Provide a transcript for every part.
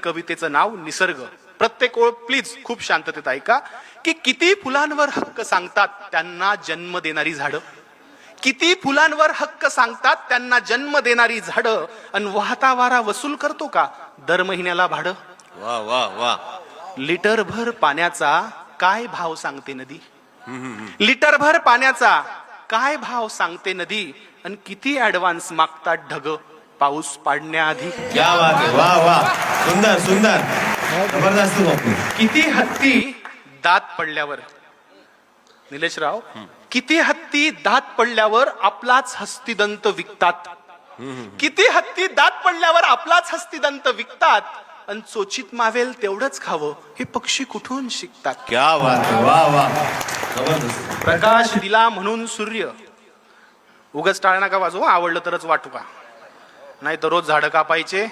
कवितेचं नाव निसर्ग. प्रत्येक ओळ प्लीज खूप शांततेत ऐका. की किती फुलांवर हक्क सांगतात त्यांना जन्म देणारी झाडं, किती फुलांवर हक्क सांगतात त्यांना जन्म देणारी झाडं, अन वाहता वारा वसूल करतो का दर महिन्याला भाडं. वा वा वा. लिटरभर पाण्याचा काय भाव सांगते नदी, लिटरभर पाण्याचा काय भाव सांगते नदी, आणि किती ऍडव्हान्स मागतात ढग पाऊस पाडण्याआधी. क्या बात आहे. वा वा. सुंदर सुंदर. जबरदस्त बापू. किती हत्ती दात पडल्यावर, निलेशराव, किती हत्ती दात पडल्यावर आपलाच हस्तिदंत विकतात, किती हत्ती दात पडल्यावर आपलाच हस्तिदंत विकतात, आणि चोचीत मावेल तेवढंच खावं हे पक्षी कुठून शिकतात. क्या बात आहे. वा वा. जबरदस्त. प्रकाश दिला म्हणून सूर्य, उगाच टाळ्या नका वाजवू, आवडलं तरच वाटू का, नाही तर रोज झाडं कापायचे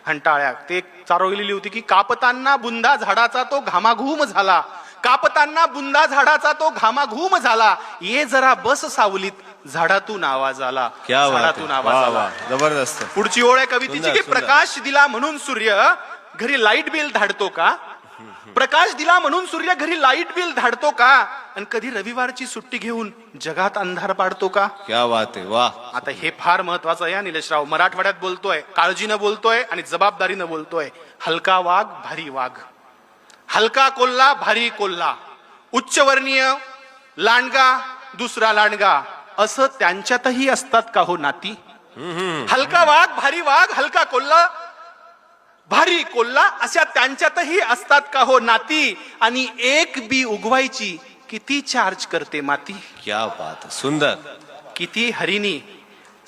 आणि टाळ्या. ते चारवलेली होती की कापताना बुंदा झाडाचा तो घामाघूम झाला, कापताना बुंदा झाडाचा तो घामाघूम झाला, ये जरा बस सावलीत झाडातून आवाज आला. क्या बात झाडातून आहे. आवाज वा आला. वा. जबरदस्त. पुढची ओळ आहे कवितेची सुंदर, की सुंदर. प्रकाश दिला म्हणून सूर्य घरी लाईट बिल धाडतो का, प्रकाश दिला म्हणून सूर्य घरी लाईट बिल धाडतो का, आणि कधी रविवारची सुट्टी घेऊन जगात अंधार पाडतो का. क्या बात आहे. वा. आता हे फार महत्वाचं आहे निलेशराव. मराठवाड्यात बोलतोय, काळजीनं बोलतोय आणि जबाबदारीनं बोलतोय. हलका वाघ भारी वाघ, हलका कोल्हा भारी कोल्हा, उच्चवर्णीय लांडगा दुसरा लांडगा, असं त्यांच्यातही असतात का हो नाती. हलका वाघ भारी वाघ, हलका कोल्हा भारी कोल्हा, अशा त्यांच्यातही असतात का हो नाती, आणि एक बी उगवायची किती चार्ज करते माती. क्या बात आहे. सुंदर. किती हरिणी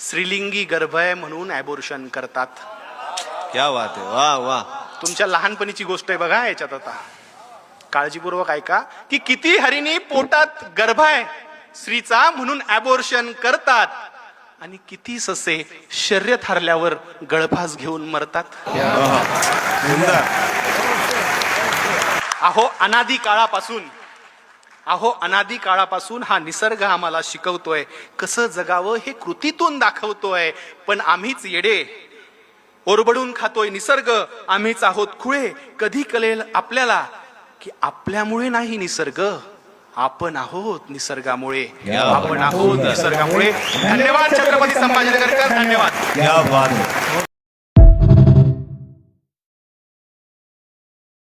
श्रीलिंगी गर्भ आहे म्हणून ॲबॉर्शन करतात. क्या बात आहे. वा वा. तुमच्या लहानपणीची गोष्ट आहे बघा याच्यात, आता काळजीपूर्वक ऐका. की किती हरिणी पोटात गर्भ आहे स्त्रीचा म्हणून ॲबॉर्शन करतात, आणि किती ससे शर्यत हरल्यावर गळफास घेऊन मरतात. सुंदर. अहो अनादी काळापासून हा निसर्ग आम्हाला शिकवतोय कसं जगावं, हे कृतीतून दाखवतोय. पण आम्हीच येडे, ओरबडून खातोय निसर्ग, आम्हीच आहोत खुळे. कधी कळेल आपल्याला की आपल्यामुळे नाही निसर्ग, आपण आहोत निसर्गामुळे, आपण आहोत निसर्गामुळे. धन्यवाद छत्रपती संभाजीनगरकर, धन्यवाद. क्या बात आहे.